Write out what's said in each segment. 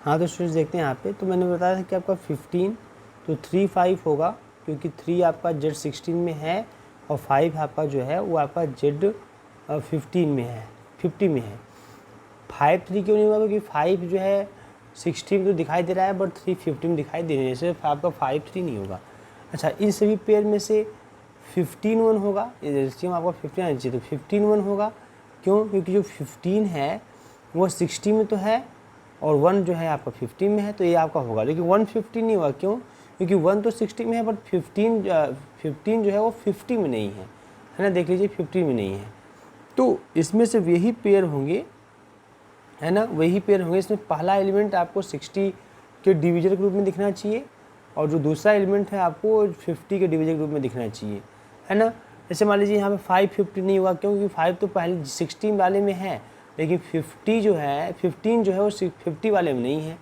हाँ तो स्टूडेंट्स देखते हैं यहाँ पे, तो मैंने बताया था कि आपका 15 तो 3 5 होगा, क्योंकि 3 आपका Z16 में है और 5 आपका जो है वो आपका Z15 में है, 50 में है। 5 3 क्यों नहीं होगा, क्योंकि 5 जो है 60 में तो दिखाई दे रहा है, बट 3 50 में दिखाई दे रही है, सिर्फ आपका 5 3 नहीं होगा। अच्छा, इन सभी पेयर में से 15 1 होगा, एलसीएम आपका 15 आना चाहिए, तो 15 1 होगा। क्यों? क्योंकि जो 15 है वो 60 में तो है और 1 जो है आपका 15 में है, तो ये आपका होगा। लेकिन 150 नहीं होगा, क्यों? क्योंकि 1 तो 60 में है, बट 15 जो है वो 50 में नहीं है ना, देख लीजिए 50 में नहीं है। तो इसमें से वही पेयर होंगे, है ना, वही पेयर होंगे। इसमें पहला एलिमेंट आपको 60 के डिवीजर के रूप में दिखना चाहिए और जो दूसरा एलिमेंट है आपको 50 के डिवीजर के रूप में दिखना चाहिए, है ना। जैसे मान लीजिए यहाँ पे 550 नहीं हुआ, क्योंकि 5 तो पहले 16 वाले में है, लेकिन 50 जो है 15 जो है वो 50 वाले में नहीं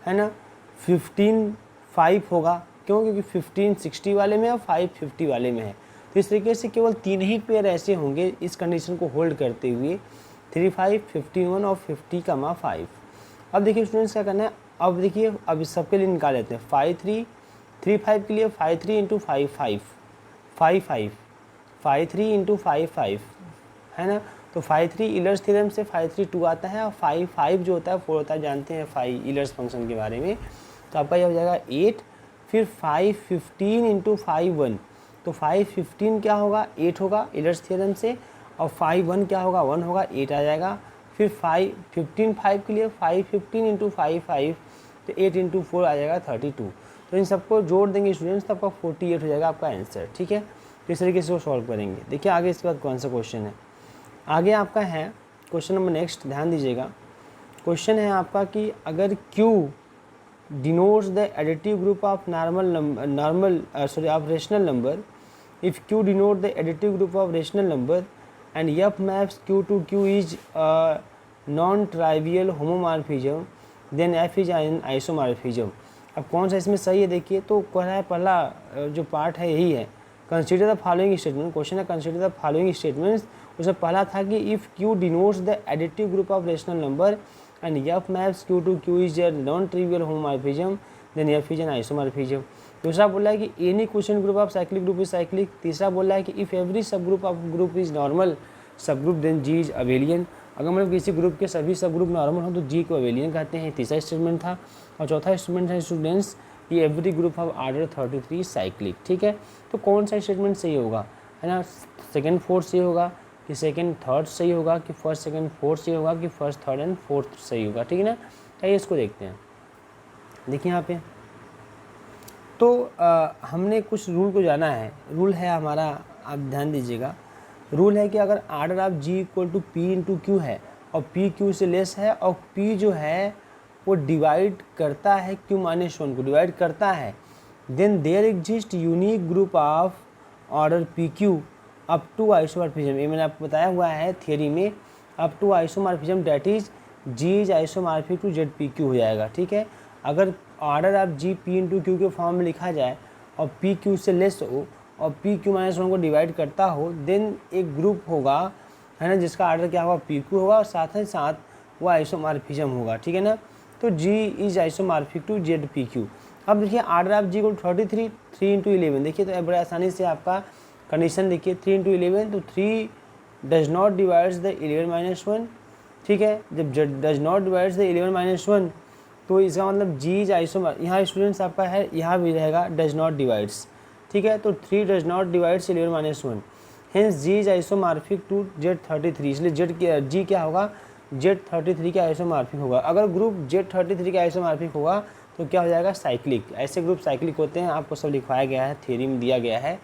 है ना। 15 5 होगा, क्यों? क्योंकि 15 60 वाले में है और 5 50 वाले में है। तो इस तरीके से केवल 3 ही पेयर ऐसे होंगे इस कंडीशन को होल्ड करते हुए, 3 5 15 1 और 50 का 5। अब देखिए स्टूडेंट्स क्या करना है, अब देखिए अब इस सबके लिए निकाल लेते हैं। 5 3 3 5 के लिए 5 3 इंटू 5 5 5 5 5 3 इंटू 5 5, है ना। तो 5 3 ईलर्स थ्योरम से 5 3 2 आता है और 5 5 जो होता है 4 होता है, जानते हैं 5 ईलर्स फंक्शन के बारे में। तो आपका ये हो जाएगा 8, फिर 5 15 इंटू 5 1, तो 5 15 क्या होगा 8 होगा ईलर्स थ्योरम से, और 5 1 क्या होगा 1 होगा, 8 आ जाएगा। फिर 5 15 5 के लिए 5 15 इंटू 5 5, तो 8 इंटू 4 आ जाएगा 32। तो इन सबको जोड़ देंगे स्टूडेंट्स, तो आपका 48 हो जाएगा आपका आंसर, ठीक है। तो इस तरीके से वो सॉल्व करेंगे। देखिए आगे इसके बाद कौन सा क्वेश्चन है, आगे आपका है क्वेश्चन नंबर नेक्स्ट, ध्यान दीजिएगा। क्वेश्चन है आपका कि अगर Q denotes the additive group of rational number, if Q denote the additive group of rational number and F maps Q to Q is non trivial homomorphism, then F is an isomorphism. अब कौन सा इसमें सही है, देखिए तो कह रहा है पहला जो पार्ट है यही है, consider the following statement. Question है कंसिडर द फॉलोइंग स्टेटमेंट्स। उसमें पहला था कि if Q denotes the additive group of rational number and F maps Q to Q is a non trivial homomorphism, then F is an isomorphism. दूसरा बोला है कि any quotient group of cyclic group is cyclic. तीसरा बोला है कि if every sub group of group is normal सब group then G is abelian. अगर मतलब किसी ग्रुप के सभी सब ग्रुप नॉर्मल हो तो G को अबेलियन कहते हैं। तीसरा स्टेटमेंट था। और चौथा स्टेटमेंट है स्टूडेंट्स ये every group of order 33 cyclic, ठीक है। तो कौन सा स्टेटमेंट सही होगा, है ना, सेकंड फोर्थ सही होगा कि सेकंड थर्ड सही होगा कि फर्स्ट सेकंड फोर्थ सही होगा कि फर्स्ट थर्ड एंड फोर्थ सही होगा, ठीक है ना। आइए इसको देखते हैं। देखिए यहाँ पे तो हमने कुछ रूल को जाना है। रूल है हमारा, आप ध्यान दीजिएगा। रूल है कि अगर order of G equal to P into Q है और P Q से लेस है और P जो है वो डिवाइड करता है Q माइनस 1 को डिवाइड करता है, then there exist unique group of order PQ up to isomorphism. ये मैंने आपको बताया हुआ है थियरी में, up to isomorphism that is G is isomorphic to ZPQ हो जाएगा, ठीक है। अगर order of G P into Q के फॉर्म में लिखा जाए और P Q से लेस हो और P Q माइनस 1 को डिवाइड करता हो, देन एक ग्रुप होगा, है ना, जिसका ऑर्डर क्या होगा PQ होगा और साथ ही साथ वो आइसोमॉर्फिज्म होगा, ठीक है ना। तो G is isomorphic to ZPQ। अब देखिए ऑर्डर ऑफ G को 33 3 इंटू 11, देखिए तो बड़े आसानी से आपका कंडीशन देखिए 3 इंटू 11, तो 3 does not divides the 11 minus 1, ठीक है। जब does not divides the 11 minus 1 तो इसका मतलब G इज आइसोमॉर, यहाँ स्टूडेंट्स आपका है यहाँ भी रहेगा डज नॉट डिवाइड्स, ठीक है। तो 3 does not divides 11 minus 1, hence G is isomorphic to Z33, इसलिए G क्या होगा Z33 का आइसोमॉर्फिक होगा। अगर ग्रुप Z33 का आइसोमॉर्फिक होगा तो क्या हो जाएगा साइक्लिक। ऐसे ग्रुप साइक्लिक होते हैं, आपको सब लिखवाया गया है, थ्योरी में दिया गया है,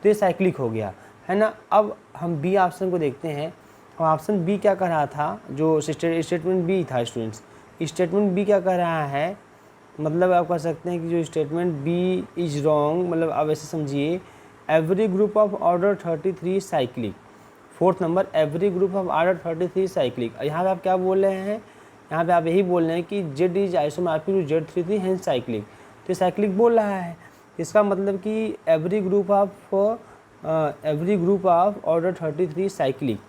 तो ये साइक्लिक हो गया, है ना। अब हम बी ऑप्शन को देखते हैं। और ऑप्शन बी क्या कह रहा था, जो स्टेटमेंट बी था स्टूडेंट्स, स्टेटमेंट बी क्या कह रहा है, मतलब आप कह सकते हैं कि जो स्टेटमेंट बी इज रॉन्ग, मतलब आप ऐसे समझिए every group of order 33 cyclic. Fourth number every group of order 33 cyclic. यहाँ पे आप क्या बोल रहे हैं, यहाँ पे आप यही बोल रहे हैं कि Z is isomorphic to Z33 hence cyclic. तो साइक्लिक बोल रहा है, इसका मतलब कि every group of order 33 cyclic.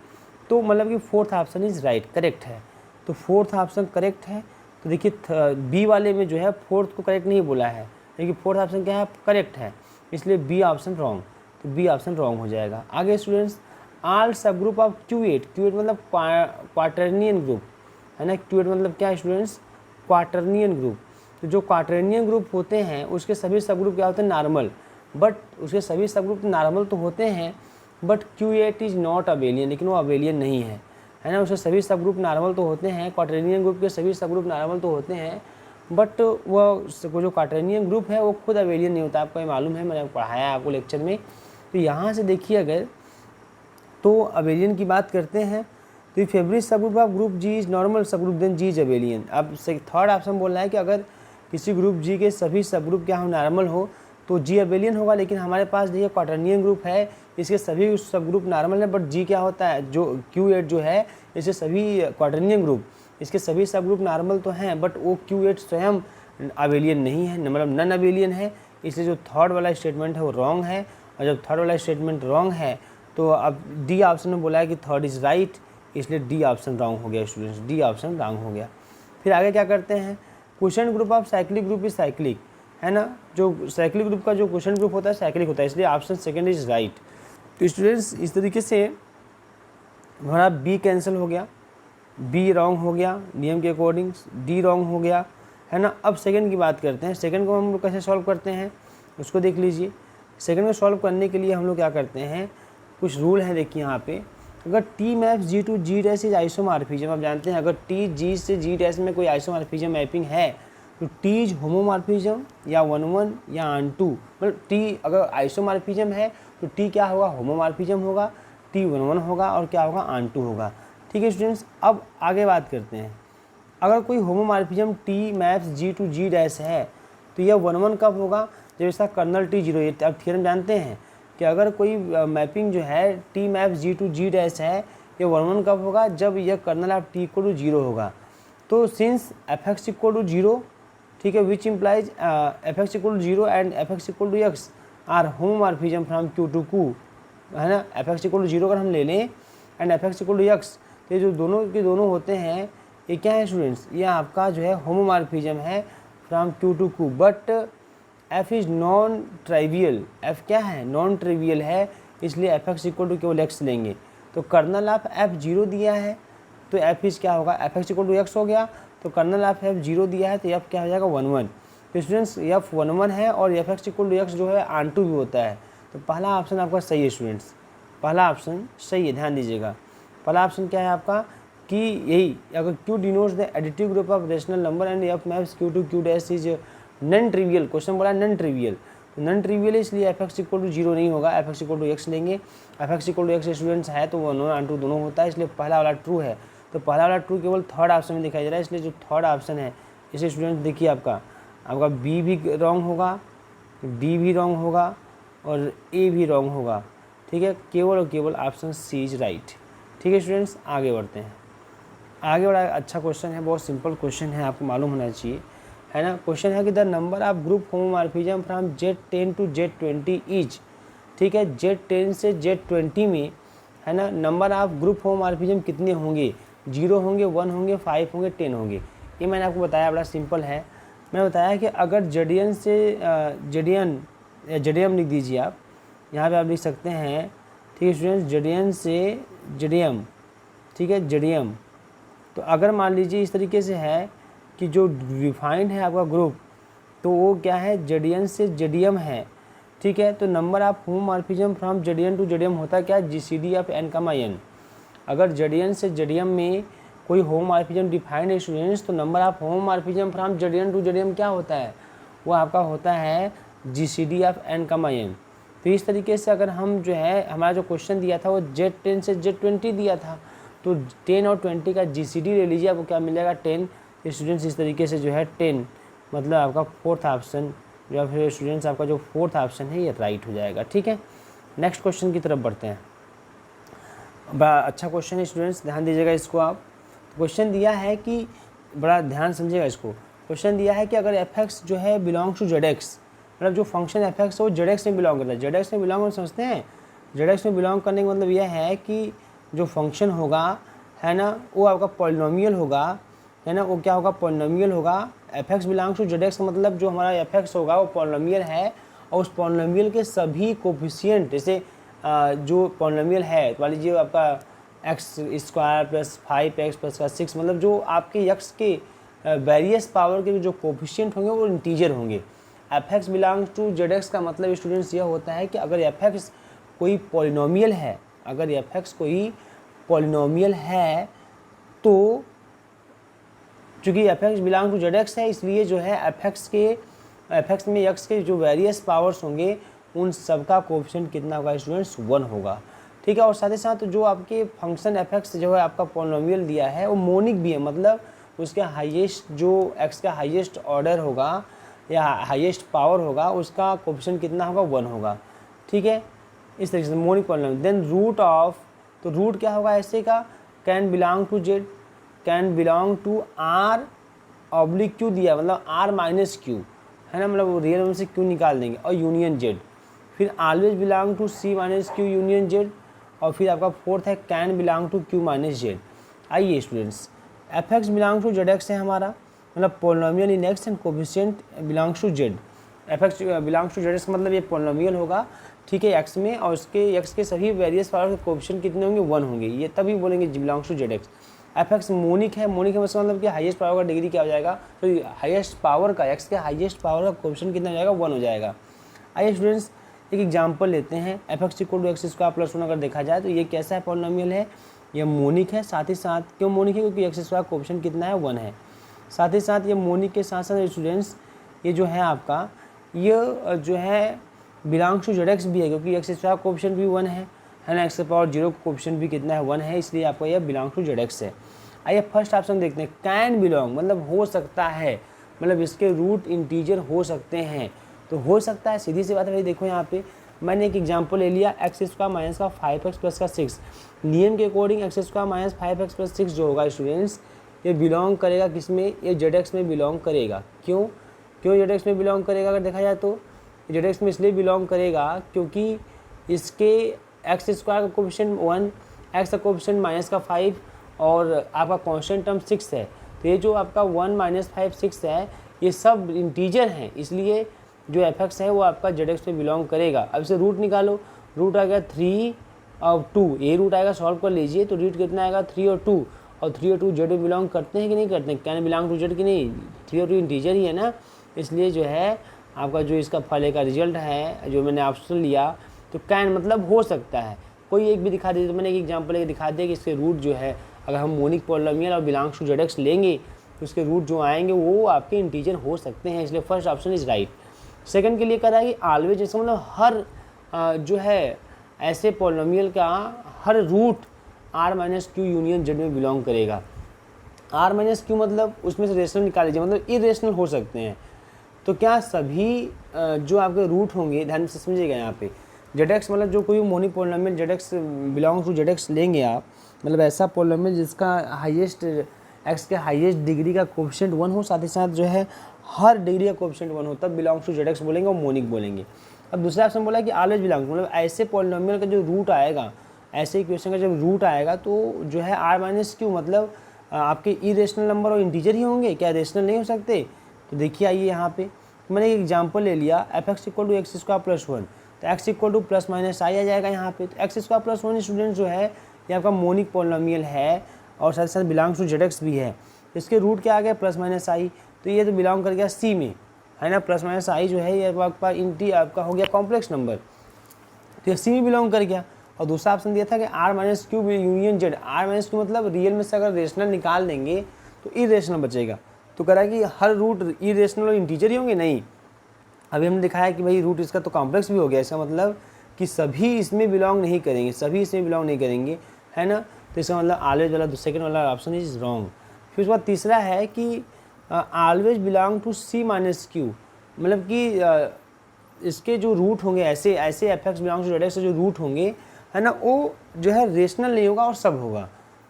तो मतलब कि fourth option is right, correct है। तो फोर्थ ऑप्शन करेक्ट है। तो देखिए बी वाले में जो है फोर्थ को करेक्ट नहीं बोला है, लेकिन फोर्थ ऑप्शन क्या है, करेक्ट है, इसलिए बी ऑप्शन रॉन्ग, तो बी ऑप्शन रॉन्ग हो जाएगा। आगे स्टूडेंट्स, ऑल सब ग्रुप ऑफ Q8, Q8 मतलब क्वाटर्नियन ग्रुप है ना, Q8 मतलब क्या है स्टूडेंट्स, क्वाटर्नियन ग्रुप। तो जो क्वाटर्नियन ग्रुप होते हैं उसके सभी सब ग्रुप क्या होते हैं, नॉर्मल, बट उसके सभी सब ग्रुप नॉर्मल तो होते हैं, but Q8 is not abelian, लेकिन वो अबेलियन नहीं है ना। उसके सभी सब ग्रुप नॉर्मल तो होते हैं, क्वाटर्नियन ग्रुप के सभी सब ग्रुप नॉर्मल तो होते हैं, बट वो जो क्वाटर्नियन ग्रुप है वो खुद अबेलियन नहीं होता, आपको ये मालूम है, मैंने पढ़ाया आपको लेक्चर में। तो यहाँ से देखिए अगर तो अबेलियन की बात करते हैं, तो ये फेवरेट सब group of group G is normal सब group, then G is abelian. अब थर्ड ऑप्शन बोल रहा है कि अगर किसी ग्रुप जी के सभी सब ग्रुप क्या हो, नॉर्मल हो, तो जी अबेलियन होगा, लेकिन हमारे पास देखिए क्वाटर्नियन ग्रुप है, इसके सभी सब ग्रुप नॉर्मल है, बट जी क्या होता है, जो Q8 जो है इसके सभी क्वाटर्नियन ग्रुप, इसके सभी सब ग्रुप नॉर्मल तो हैं, बट वो Q8 स्वयं अबेलियन नहीं है, मतलब नन अबेलियन है, इसलिए जो थर्ड वाला स्टेटमेंट है वो रॉन्ग है। और जब थर्ड वाला स्टेटमेंट रॉन्ग है तो अब डी ऑप्शन में बोला है कि थर्ड इज़ राइट, इसलिए डी ऑप्शन रॉन्ग हो गया स्टूडेंट्स, डी ऑप्शन रॉन्ग हो गया। फिर आगे क्या करते हैं, question group of cyclic group is cyclic, है ना, जो साइक्लिक ग्रुप का जो क्वेश्चन ग्रुप होता है साइक्लिक होता है, इसलिए ऑप्शन सेकंड इज राइट। तो स्टूडेंट्स इस तरीके से हमारा बी कैंसिल हो गया, बी रॉन्ग हो गया नियम के अकॉर्डिंग, डी रॉन्ग हो गया, है ना। अब सेकंड की बात करते हैं, सेकंड को हम लोग कैसे सॉल्व करते हैं उसको देख लीजिए। सेकंड को सॉल्व करने के लिए हम लोग क्या करते हैं, कुछ रूल है देखिए यहाँ पे। अगर T map G to G dash is isomorphism, आप जानते हैं अगर टी जी से जी डैश में कोई आइसोमॉर्फिज्म मैपिंग है तो टी इज होमोमॉर्फिज्म या 1-1 या ऑन-2, मतलब टी अगर आइसोमॉर्फिज्म है तो टी क्या होगा, होमोमॉर्फिज्म होगा, टी 1-1 होगा और क्या होगा, ऑन-2 होगा। ठीक है स्टूडेंट्स, अब आगे बात करते हैं, अगर कोई homomorphism T maps G to G dash है तो यह 1-1 कब होगा, जब इसका कर्नल टी 0 है। अब थ्योरम जानते हैं कि अगर कोई मैपिंग जो है T map G to G dash है, ये 1-1 कब होगा, जब यह kernel of T equal to 0 होगा। तो since F X equal to 0, ठीक है, which implies F X equal to 0 and F X equal to X are homomorphism from Q to Q, है ना। एफ एक्स इक्वल टू 0 अगर हम ले लें and F X equal to X, तो ये जो दोनों के दोनों होते हैं ये क्या है स्टूडेंट्स, ये आपका जो है होमोमॉर्फिज्म है from Q to Q, but F is non trivial, F क्या है, नॉन ट्रिवियल है, इसलिए एफ एक्स इक्वल टू केवल एक्स लेंगे। तो कर्नल ऑफ एफ 0 दिया है तो एफ इज़ क्या होगा, F X equal to X हो गया, तो कर्नल ऑफ एफ 0 दिया है तो एफ क्या हो जाएगा, 1-1। तो स्टूडेंट्स एफ 1-1 है और F X equal to X जो है ऑन-2 भी होता है, तो पहला ऑप्शन आपका सही है स्टूडेंट्स, पहला ऑप्शन सही है, ध्यान दीजिएगा। पहला ऑप्शन क्या है आपका कि यही, अगर Q denotes the additive group of rational number and F maps Q to Q dash is non trivial, question बोला नन ट्रिवियल, तो नन ट्रिवियल है इसलिए एफ एक्स इक्वल टू 0 नहीं होगा, F X equal to X लेंगे। F X equal to X students है तो 1-1 दोनों होता है, इसलिए पहला वाला ट्रू है, तो पहला वाला ट्रू केवल थर्ड ऑप्शन में दिखाई दे रहा है, इसलिए जो थर्ड ऑप्शन है इसे स्टूडेंट देखिए आपका बी भी रॉन्ग होगा, डी भी रॉन्ग होगा और ए भी रॉन्ग होगा। ठीक है, केवल और केवल ऑप्शन सी इज राइट। ठीक है स्टूडेंट्स, आगे बढ़ते हैं। आगे बड़ा अच्छा क्वेश्चन है, बहुत सिंपल क्वेश्चन है, आपको मालूम होना चाहिए, है ना। क्वेश्चन है कि the number of group homomorphism from Z10 to Z20 is, ठीक है, Z10 से Z20 में, है ना, नंबर ऑफ ग्रुप होमोमॉर्फिज्म कितने होंगे, 0 होंगे, 1 होंगे, 5 होंगे, 10 होंगे। ये मैंने आपको बताया, बड़ा सिंपल है। मैंने बताया कि अगर जडियन से जडियन या जडियम लिख दीजिए आप, यहाँ पे आप लिख सकते हैं, ठीक है स्टूडेंट्स, जडियन से जडियम, ठीक है, जडियम। तो अगर मान लीजिए इस तरीके से है कि जो डिफाइंड है आपका ग्रुप, तो वो क्या है, जडियन से जडियम है, ठीक है। तो number of homomorphism from Z n to Z m होता क्या है, GCD ऑफ n, अगर जडियन से जडियम में कोई होमोमॉर्फिज्म डिफाइंड है स्टूडेंट्स, तो number of homomorphism from Z n to Z m क्या होता है, वो आपका होता है GCD ऑफ n। तो इस तरीके से अगर हम जो है, हमारा जो क्वेश्चन दिया था वो Z10 से Z20 दिया था, तो 10 और 20 का GCD ले लीजिए, आपको क्या मिलेगा, 10। स्टूडेंट्स इस तरीके से जो है 10 मतलब आपका फोर्थ ऑप्शन जो है, फिर स्टूडेंट्स आपका जो फोर्थ ऑप्शन है ये राइट हो जाएगा। ठीक है, नेक्स्ट क्वेश्चन की तरफ बढ़ते हैं। बड़ा अच्छा क्वेश्चन है स्टूडेंट्स, ध्यान दीजिएगा इसको आप। क्वेश्चन दिया है कि, बड़ा ध्यान समझिएगा इसको, क्वेश्चन दिया है कि अगर एफ एक्स जो है बिलोंग्स टू जेड एक्स, मतलब जो फंक्शन एफ एक्स है वो जेड एक्स में बिलोंग करता है। जेड एक्स में बिलोंग समझते हैं, जेड एक्स में बिलोंग करने का मतलब यह है कि जो फंक्शन होगा, है ना, वो आपका पॉलिनोमियल होगा, है ना, वो क्या होगा, पॉलिनोमियल होगा। F X belongs to Z X का मतलब जो हमारा एफ एक्स होगा वो पॉलिनोमियल है, और उस पॉलिनोमियल के सभी कोफिशिएंट, जैसे जो पॉलिनोमियल है मान लीजिए आपका x square plus 5x plus का 6, मतलब जो आपके एक्स के वेरियस पावर के जो कोफिशिएंट होंगे वो इंटीजर होंगे। F X belongs to Z X का मतलब स्टूडेंट्स यह होता है कि अगर एफ एक्स कोई पॉलिनोमियल है, अगर एफ एक्स कोई पॉलिनोमियल है तो चूँकि F X belong to Z X है, इसलिए जो है एफ एक्स में एक्स के जो वेरियस पावर्स होंगे उन सब का कोफिशिएंट कितना होगा स्टूडेंट्स, 1 होगा। ठीक है, और साथ ही साथ जो आपके फंक्शन एफ एक्स जो है आपका पॉलिनोमियल दिया है वो मोनिक भी है, मतलब उसके हाईएस्ट जो एक्स का हाईएस्ट ऑर्डर होगा या हाईएस्ट पावर होगा उसका कोफिशिएंट कितना होगा, 1 होगा। ठीक है, इस तरीके से monic polynomial. Then root of, तो रूट क्या होगा ऐसे का, can belong to Z, can belong to R oblique Q दिया, मतलब आर माइनस क्यू है ना, मतलब रियल में से क्यू निकाल देंगे, और यूनियन जेड, फिर always belong to C minus Q union Z, और फिर आपका फोर्थ है can belong to Q minus Z. आइए students, F X belong to Z X है हमारा, मतलब polynomial in X and coefficient belongs to Z. F X belongs to Z X मतलब ये पॉलिनोमियल होगा, ठीक है, एक्स में, और उसके एक्स के सभी वेरियस पावर के कोफिशिएंट कितने होंगे, 1 होंगे, ये तभी बोलेंगे belongs to Z X. F X monic है, मोनिक है मतलब कि हाईएस्ट पावर का डिग्री क्या हो जाएगा, तो हाईएस्ट पावर का, एक्स के हाईएस्ट पावर का कोफिशिएंट कितना हो जाएगा, 1 हो जाएगा। आइए स्टूडेंट्स एक एग्जांपल लेते हैं, F X equal to X square plus 1 अगर देखा जाए तो ये कैसा है, पॉलिनोमियल है, ये मोनिक है, साथ ही साथ क्यों मोनिक है, क्योंकि एक्स स्क्वायर कोफिशिएंट कितना है, 1 है। साथ ही साथ ये मोनिक के साथ साथ स्टूडेंट्स ये जो है आपका ये जो है बिलोंग्स टू जेड एक्स भी है, क्योंकि एक्स स्क्वायर कोफिशिएंट भी 1 है ना, एक्स पावर 0 कोफिशिएंट भी कितना है, 1 है, इसलिए आपका यह बिलोंग्स टू जेड एक्स है। आइए फर्स्ट ऑप्शन देखते हैं, कैन बिलोंग मतलब हो सकता है, मतलब इसके रूट इंटीजर हो सकते हैं, तो हो सकता है सीधी सी बात है भाई। देखो यहाँ पे मैंने एक एग्जांपल ले लिया, एक्स स्क्वायर माइनस का 5x प्लस का 6, नियम के according x square minus 5x plus 6 जो होगा स्टूडेंट्स ये बिलोंग करेगा किस में, ये जेड एक्स में बिलोंग करेगा। क्यों जेड एक्स में बिलोंग करेगा, अगर देखा जाए तो जेड एक्स में इसलिए बिलोंग करेगा क्योंकि इसके एक्स स्क्वायर का कोफिशिएंट 1, एक्स का कोफिशिएंट माइनस का 5 और आपका कांस्टेंट टर्म 6 है, तो ये जो आपका 1 माइनस 5 6 है ये सब इंटीजर हैं, इसलिए जो एफ एक्स है वो आपका जेड एक्स में बिलोंग करेगा। अब इसे रूट निकालो, रूट आ गया 3 और 2, ये रूट आएगा, सॉल्व कर लीजिए, तो रूट कितना आएगा 3 और 2, और 3 और 2 जेड में बिलोंग करते हैं कि नहीं करते हैं, कैन बिलोंग टू जेड कि नहीं, 3 और 2 इंटीजर ही है ना, इसलिए जो है आपका जो इसका फले का रिजल्ट है जो मैंने ऑप्शन लिया, तो कैन मतलब हो सकता है, कोई एक भी दिखा दीजिए, तो मैंने एक एग्जांपल लेके दिखा दिया कि इसके रूट जो है अगर हम मोनिक पॉलिनोमियल और बिलोंग्स टू जेड एक्स लेंगे तो उसके रूट जो आएंगे वो आपके इंटीजर हो सकते हैं, इसलिए first option is right. Second के लिए कह रहा है कि ऑलवेज, इसका मतलब हर जो है ऐसे पॉलिनोमियल का हर root R minus Q union Z में बिलोंग करेगा। आर माइनस क्यू मतलब उसमें से रेशनल निकाल लीजिए, मतलब इरेशनल हो सकते हैं, तो क्या सभी जो आपके रूट होंगे, ध्यान से समझिएगा यहाँ पे, जेड एक्स मतलब जो कोई monic polynomial Z X belongs to Z X लेंगे आप, मतलब ऐसा पॉलिनोमियल जिसका हाईएस्ट एक्स के हाईएस्ट डिग्री का कोफिशिएंट 1 हो, साथ ही साथ जो है हर डिग्री का कोफिशिएंट 1 हो, तब बिलोंग्स टू जेड एक्स बोलेंगे और मोनिक बोलेंगे। अब दूसरा ऑप्शन बोला कि ऑलवेज बिलोंग्स, मतलब ऐसे पॉलिनोमियल का जो रूट आएगा, ऐसे इक्वेशन का जब रूट आएगा तो जो है आर माइनस क्यू मतलब आपके इरेशनल नंबर और इंटीजर ही होंगे, क्या रेशनल नहीं हो सकते। तो देखिए आइए यहाँ पे मैंने एक एग्जांपल ले लिया, F X equal to X square plus 1, तो X equal to plus minus I आ जाएगा यहाँ पे, तो एक्स स्क्वायर प्लस 1 स्टूडेंट जो है ये आपका मोनिक पॉलिनोमियल है और साथ साथ बिलोंग्स टू जेड एक्स भी है, इसके रूट क्या आ गया प्लस माइनस आई, तो ये तो बिलोंग कर गया सी में, है ना, प्लस माइनस आई जो है ये आपका इंटी आपका हो गया कॉम्प्लेक्स नंबर, तो ये सी में बिलोंग कर गया। और दूसरा ऑप्शन दिया था कि R minus Q union Z, R minus Q मतलब रियल में से अगर रेशनल निकाल देंगे तो इरेशनल बचेगा, तो कह रहा है कि हर रूट इरेशनल और इंटीजर ही होंगे, नहीं, अभी हमने दिखाया कि भाई रूट इसका तो कॉम्प्लेक्स भी हो गया, इसका मतलब कि सभी इसमें बिलोंग नहीं करेंगे, सभी इसमें बिलोंग नहीं करेंगे, है ना, तो इसका मतलब ऑलवेज वाला सेकंड वाला ऑप्शन इज रॉन्ग। फिर उसके बाद तीसरा है कि always belong to C minus Q, मतलब कि इसके जो रूट होंगे ऐसे ऐसे F X belong to Z X जो रूट होंगे, है ना, वो जो है रेशनल नहीं होगा और सब होगा।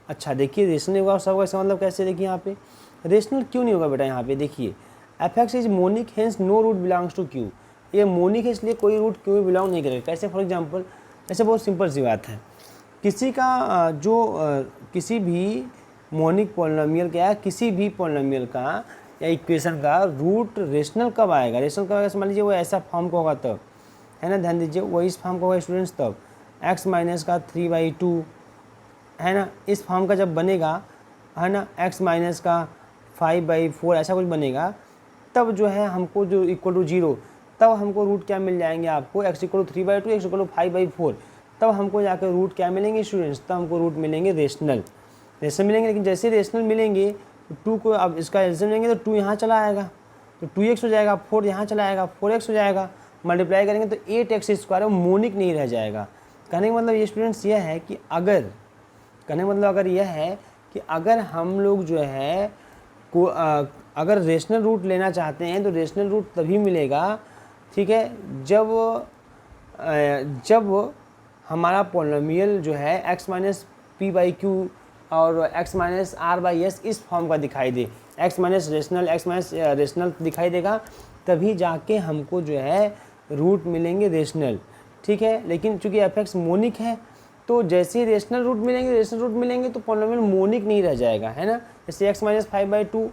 अच्छा देखिए रेशनल नहीं होगा और सब होगा, इसका मतलब कैसे, देखिए यहाँ पे रेशनल क्यों नहीं होगा बेटा, यहाँ पे देखिए F X is monic hence no root belongs to Q, ये मोनिक है इसलिए कोई रूट क्यू में बिलोंग नहीं करेगा। कैसे, फॉर एग्जांपल ऐसे बहुत सिंपल सी बात है, किसी का जो किसी भी मोनिक पॉलिनोमियल क्या है, किसी भी पॉलिनोमियल का या इक्वेशन का रूट रेशनल कब आएगा, रेशनल कब आएगा, समझ लीजिए वो ऐसा फॉर्म का होगा तब, है ना, ध्यान दीजिए, वो इस फॉर्म का होगा स्टूडेंट्स तब, x माइनस का 3/2, है ना, इस फॉर्म का जब बनेगा, है ना, x माइनस का 5/4 ऐसा कुछ बनेगा, तब जो है हमको जो इक्वल टू 0, तब हमको रूट क्या मिल जाएंगे आपको, x equal to 3/2, x equal to 5/4, तब हमको जाकर रूट क्या मिलेंगे स्टूडेंट्स, तब हमको रूट मिलेंगे रेशनल मिलेंगे। लेकिन जैसे रेशनल मिलेंगे तो 2 को, अब इसका एल्सियम लेंगे तो 2 यहाँ चला आएगा, तो 2x हो जाएगा, 4 यहाँ चला आएगा, 4x हो जाएगा, मल्टीप्लाई करेंगे तो 8x² है, वो मोनिक नहीं रह जाएगा। कहने का मतलब ये स्टूडेंट्स यह है कि अगर, कहने का मतलब अगर यह है कि अगर हम लोग जो है को अगर रेशनल रूट लेना चाहते हैं तो रेशनल रूट तभी मिलेगा, ठीक है, जब हमारा पॉलिनोमियल जो है x माइनस p/q और x माइनस r/s इस फॉर्म का दिखाई दे, x माइनस रेशनल दिखाई देगा, तभी जाके हमको जो है रूट मिलेंगे रेशनल, ठीक है। लेकिन चूंकि f(x) मोनिक है, तो जैसे ही रेशनल रूट मिलेंगे तो पॉलिनोमियल मोनिक नहीं रह जाएगा, है ना। जैसे x माइनस 5/2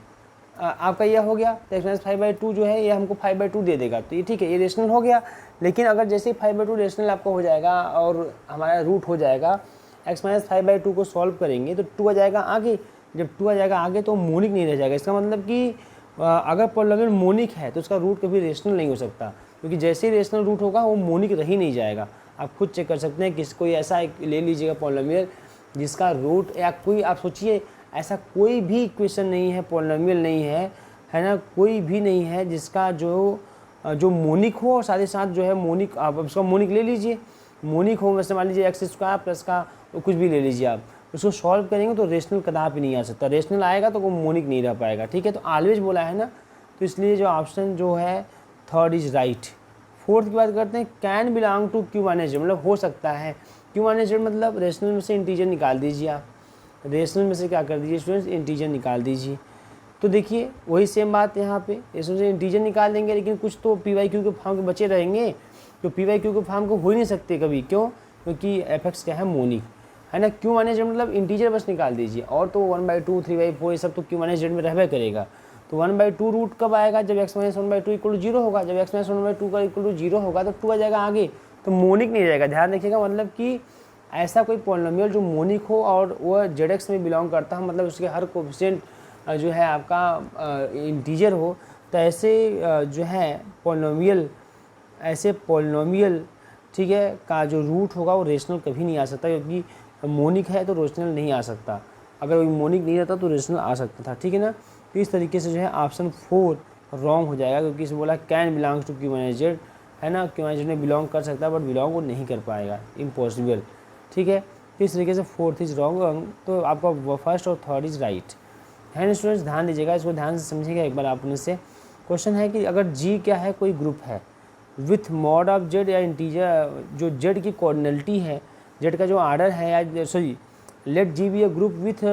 आपका यह हो गया, तो x माइनस 5/2 जो है ये हमको 5/2 दे देगा, तो ये ठीक है, ये रेशनल हो गया। लेकिन अगर जैसे ही 5/2 रेशनल आपका हो जाएगा और हमारा रूट हो जाएगा, x माइनस 5/2 को सॉल्व करेंगे तो 2 आ जाएगा आगे, जब 2 आ जाएगा आगे तो मोनिक नहीं रह जाएगा। इसका मतलब कि अगर पॉलिनोमियल मोनिक है तो उसका रूट कभी रेशनल नहीं हो सकता, क्योंकि जैसे ही रेशनल रूट होगा वो मोनिक रह ही नहीं जाएगा। आप खुद चेक कर सकते हैं, किसी कोई ऐसा ले लीजिएगा पॉलिनोमियल जिसका रूट, या कोई आप सोचिए ऐसा कोई भी इक्वेशन नहीं है, पॉलिनोमियल नहीं है, है ना, कोई भी नहीं है जिसका जो मोनिक हो और साथ ही साथ जो है मोनिक, आप उसका मोनिक ले लीजिए, मोनिक हो, वैसे मान लीजिए x² प्लस का कुछ भी ले लीजिए, आप उसको सॉल्व करेंगे तो रेशनल कदापि नहीं आ सकता, रेशनल आएगा तो वो मोनिक नहीं रह पाएगा, ठीक है। तो ऑलवेज बोला है ना, तो इसलिए जो ऑप्शन जो है 3rd इज राइट। 4th की बात करते हैं, can belong to Q minus Z, मतलब हो सकता है, Q माइनस Z मतलब रेशनल में से इंटीजर निकाल दीजिए, आप रेशनल में से क्या कर दीजिए स्टूडेंट्स, इंटीजर निकाल दीजिए। तो देखिए वही सेम बात है यहाँ पे, रेशनल से इंटीजर निकाल देंगे, लेकिन कुछ तो p/q के फॉर्म के बचे रहेंगे, तो p/q के फॉर्म को हो ही नहीं सकते कभी, क्यों, क्योंकि f(x) क्या है, मोनिक, है ना। Q माइनस Z मतलब इंटीजर बस निकाल दीजिए, और तो 1/2 3/4 ये सब तो Q माइनस Z में रहबे करेगा। तो 1/2 रूट कब आएगा, जब x माइनस 1/2 इक्वल टू 0 होगा, जब x माइनस 1/2 का इक्वल टू 0 होगा तो 2 आ जाएगा आगे, तो मोनिक नहीं रहेगा। ध्यान रखिएगा, मतलब कि ऐसा कोई पॉलिनोमियल जो मोनिक हो और वह ZX में बिलोंग करता है, मतलब उसके हर कोफिशिएंट जो है आपका इंटीजर हो, तो ऐसे जो है पॉलिनोमियल, ऐसे पॉलिनोमियल, ठीक है, का जो रूट होगा वो रेशनल कभी नहीं आ सकता, क्योंकि मोनिक है तो रेशनल नहीं आ सकता, अगर वो मोनिक नहीं रहता तो रेशनल आ सकता था, ठीक है ना। तो इस तरीके से जो है ऑप्शन 4 रॉन्ग हो जाएगा, क्योंकि इसे बोला can belongs to Q minus Z, है ना, Q माइनस Z में बिलोंग कर सकता है बट बिलोंग वो नहीं कर पाएगा, इम्पॉसिबल, ठीक है। तो इस तरीके से 4th इज रॉन्ग, तो आपका 1st और 3rd इज राइट, है ना स्टूडेंट्स। ध्यान दीजिएगा, इसको ध्यान से समझिएगा एक बार। आपने से क्वेश्चन है कि अगर G क्या है, कोई ग्रुप है विथ मॉड ऑफ Z, या इंटीजर जो Z की कोऑर्डिनलिटी है, Z का जो आर्डर है, या sorry let G be a group with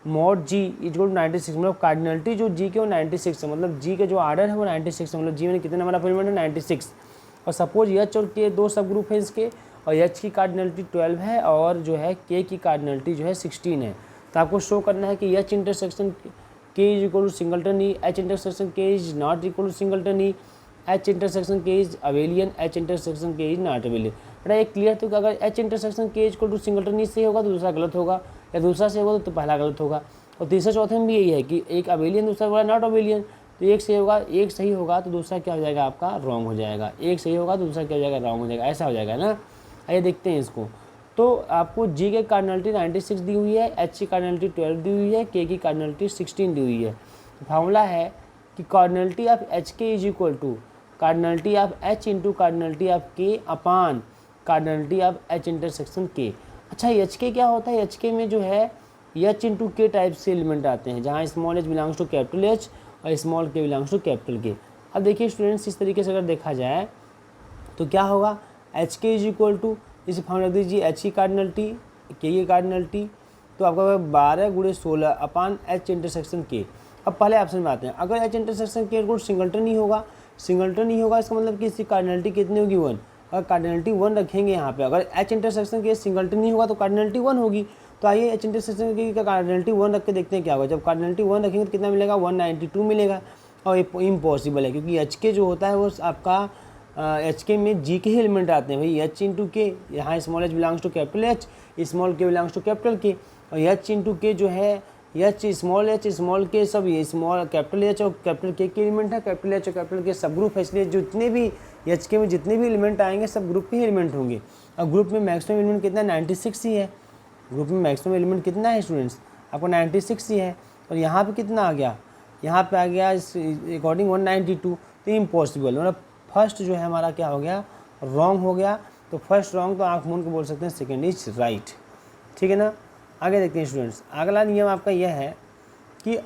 mod G equal to 96, मतलब कार्डिनलिटी जो G के वो 96 है, मतलब G के जो आर्डर है वो 96 है, मतलब G में कितने नंबर ऑफ एलिमेंट है, 96। और सपोज H और K 2 सब ग्रुप है इसके, और H की कार्डिनलिटी 12 है और जो है K की कार्डिनलिटी जो है 16 है। तो आपको शो करना है कि H intersection K is equal to singleton E, H intersection K is not equal to singleton E, H intersection K is abelian, H intersection K is not abelian. बड़ा एक क्लियर तो कि अगर H intersection K equal to singleton E से होगा तो दूसरा गलत होगा, या दूसरा से होगा तो पहला गलत होगा। और तीसरे चौथे में भी यही है कि एक अवेलियन दूसरा बोला नॉट अवेलियन, तो एक सही होगा, एक सही होगा तो दूसरा क्या हो जाएगा आपका रॉन्ग हो जाएगा, एक सही होगा तो दूसरा क्या हो जाएगा रॉन्ग हो जाएगा, ऐसा हो जाएगा ना। आइए देखते हैं इसको। तो आपको G के कार्डिनलिटी 96 दी हुई है, H की कार्डिनलिटी 12 दी हुई है, K की कार्डिनलिटी 16 दी हुई है। फार्मूला है कि cardinality of HK is equal to cardinality of H into cardinality of K upon cardinality of H intersection K। अच्छा HK क्या होता है, HK में जो है H इंटू K टाइप से एलिमेंट आते हैं, जहाँ small h belongs to capital H और small k belongs to capital K। अब देखिए स्टूडेंट्स, इस तरीके से अगर देखा जाए तो क्या होगा, HK इज इक्वल टू, इसे फॉर्म रख दीजिए H की कार्डिनलिटी K की कार्डिनलिटी, तो आपका 12 गुणे 16 अपान H इंटरसेक्शन K। अब पहले ऑप्शन में आते हैं, अगर H intersection K equal singleton नहीं होगा, सिंगलटन नहीं होगा इसका मतलब कि इसकी कार्डिनलिटी कितनी होगी 1, अगर कार्डिनलिटी 1 रखेंगे यहाँ पे, अगर H इंटरसेक्शन K सिंगलटन नहीं होगा तो कार्डिनलिटी 1 होगी, तो आइए एच इंटरसेक्शन के का कार्डिनलिटी 1 रख के देखते हैं क्या होगा। जब कार्डिनलिटी 1 रखेंगे तो कितना मिलेगा, 192 मिलेगा। और ये इम्पॉसिबल है क्योंकि एच के जो होता है वो आपका एच के में जी के ही एलिमेंट आते हैं भाई, एच इंटू के, यहाँ small H belongs to capital H, small K belongs to capital K, और एच इंटू के जो है एच स्मॉल के सब ये स्मॉल कैपिटल एच और कैपिटल के एलिमेंट है, कैपिटल एच और कैपिटल के सब ग्रुप है, इसलिए जितने भी एच के में जितने भी एलिमेंट आएंगे सब ग्रुप के ही एलिमेंट होंगे। और ग्रुप में मैक्सिमम एलिमेंट कितना, 96 ही है। ग्रुप में मैक्सिमम एलिमेंट कितना है स्टूडेंट्स, आपको 96 ही है। और यहाँ पे कितना आ गया, यहाँ पे आ गया अकॉर्डिंग 192, तो इम्पॉसिबल, मतलब फर्स्ट जो है हमारा क्या हो गया, रॉन्ग हो गया। तो फर्स्ट रॉन्ग तो आँख मूंद के बोल सकते हैं, सेकेंड इज राइट, ठीक है ना। आगे देखते हैं स्टूडेंट्स, अगला नियम आपका यह है कि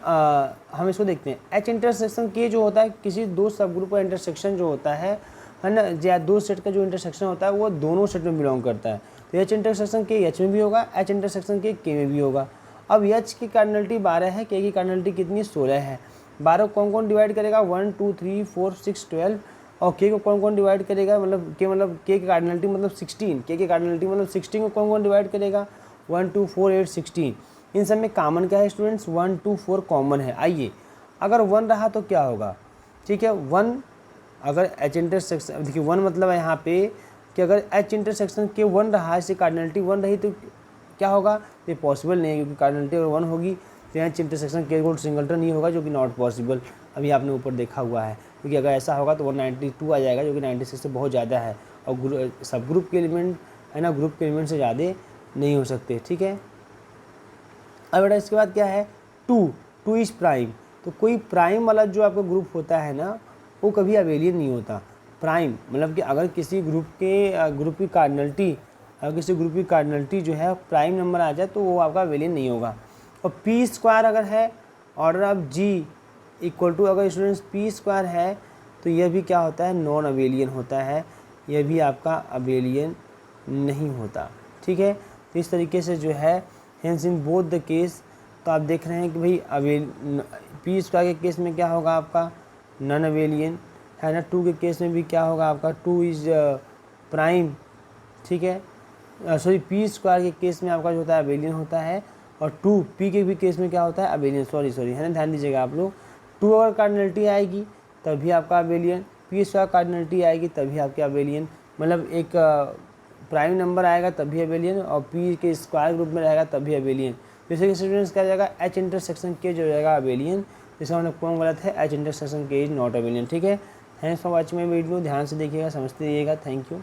हम इसको देखते हैं, एच इंटरसेक्शन के जो होता है किसी दो सब ग्रुप का इंटरसेक्शन जो होता है ना, या दो सेट का जो इंटरसेक्शन होता है वो दोनों सेट में बिलोंग करता है। तो एच इंटरसेक्शन के एच में भी होगा, एच इंटरसेक्शन के में भी होगा। अब एच की कार्डिनलिटी 12 है, के की कार्डिनलिटी कितनी 16 है। 12 कौन कौन डिवाइड करेगा, 1 2 3 4 6 12, और के को कौन कौन डिवाइड करेगा, मतलब के की कार्डिनलिटी मतलब 16, के की कार्डिनलिटी मतलब 16 को कौन कौन डिवाइड करेगा, 1 2 4 8 16। इन सब में कॉमन क्या है स्टूडेंट्स, 1 2 4 कॉमन है। आइए अगर 1 रहा तो क्या होगा, ठीक है 1, अगर एच इंटरसेक्शन देखिए 1 मतलब है यहाँ पे कि अगर एच इंटरसेक्शन के 1 रहा, इससे कार्डिनलिटी 1 रही तो क्या होगा, ये पॉसिबल नहीं है क्योंकि कार्डिनलिटी अगर 1 होगी तो एच इंटरसेक्शन के इक्वल सिंगलटन नहीं होगा, जो कि नॉट पॉसिबल, अभी आपने ऊपर देखा हुआ है। क्योंकि अगर ऐसा होगा तो 192 आ जाएगा, जो कि 96 से बहुत ज़्यादा है, और सब ग्रुप के एलिमेंट है ना, ग्रुप के एलिमेंट से ज़्यादा नहीं हो सकते, ठीक है। अब बेटा इसके बाद क्या है, टू इज प्राइम। तो कोई प्राइम वाला जो आपका ग्रुप होता है ना, वो कभी अबेलियन नहीं होता। प्राइम मतलब कि अगर किसी ग्रुप की कार्डिनलिटी, अगर किसी ग्रुप की कार्डिनलिटी जो है प्राइम नंबर आ जाए तो वो आपका अबेलियन नहीं होगा। और पी स्क्वायर अगर है, order of G equal to, अगर स्टूडेंट्स पी स्क्वायर है तो यह भी क्या होता है, नॉन अबेलियन होता है, यह भी आपका अबेलियन नहीं होता, ठीक है। तो इस तरीके से जो है hence in both the case, तो आप देख रहे हैं कि भाई पी स्क्वायर के केस में क्या होगा आपका नॉन अबेलियन है ना, 2 के केस में भी क्या होगा आपका 2 इज प्राइम, ठीक है। सॉरी पी स्क्वायर के केस में आपका जो होता है अबेलियन होता है, और 2 पी के भी केस में क्या होता है अबेलियन, सॉरी है ना, ध्यान दीजिएगा आप लोग। 2 अगर कार्डिनलिटी आएगी तभी आपका अबेलियन, पी स्क्वायर कार्डिनलिटी आएगी तभी आपके अबेलियन, मतलब एक प्राइम नंबर आएगा तभी अबेलियन, और पी के स्क्वायर ग्रुप में रहेगा तभी अबेलियन। जैसे कि स्टूडेंट्स क्या जाएगा, एच इंटरसेक्शन के जो रहेगा अबेलियन, इसका मतलब कौन गलत है, एच इंटरसेक्शन के इज नॉट अबेलियन, ठीक है। Thanks for watching my video, ध्यान से देखिएगा, समझते रहिएगा, थैंक यू।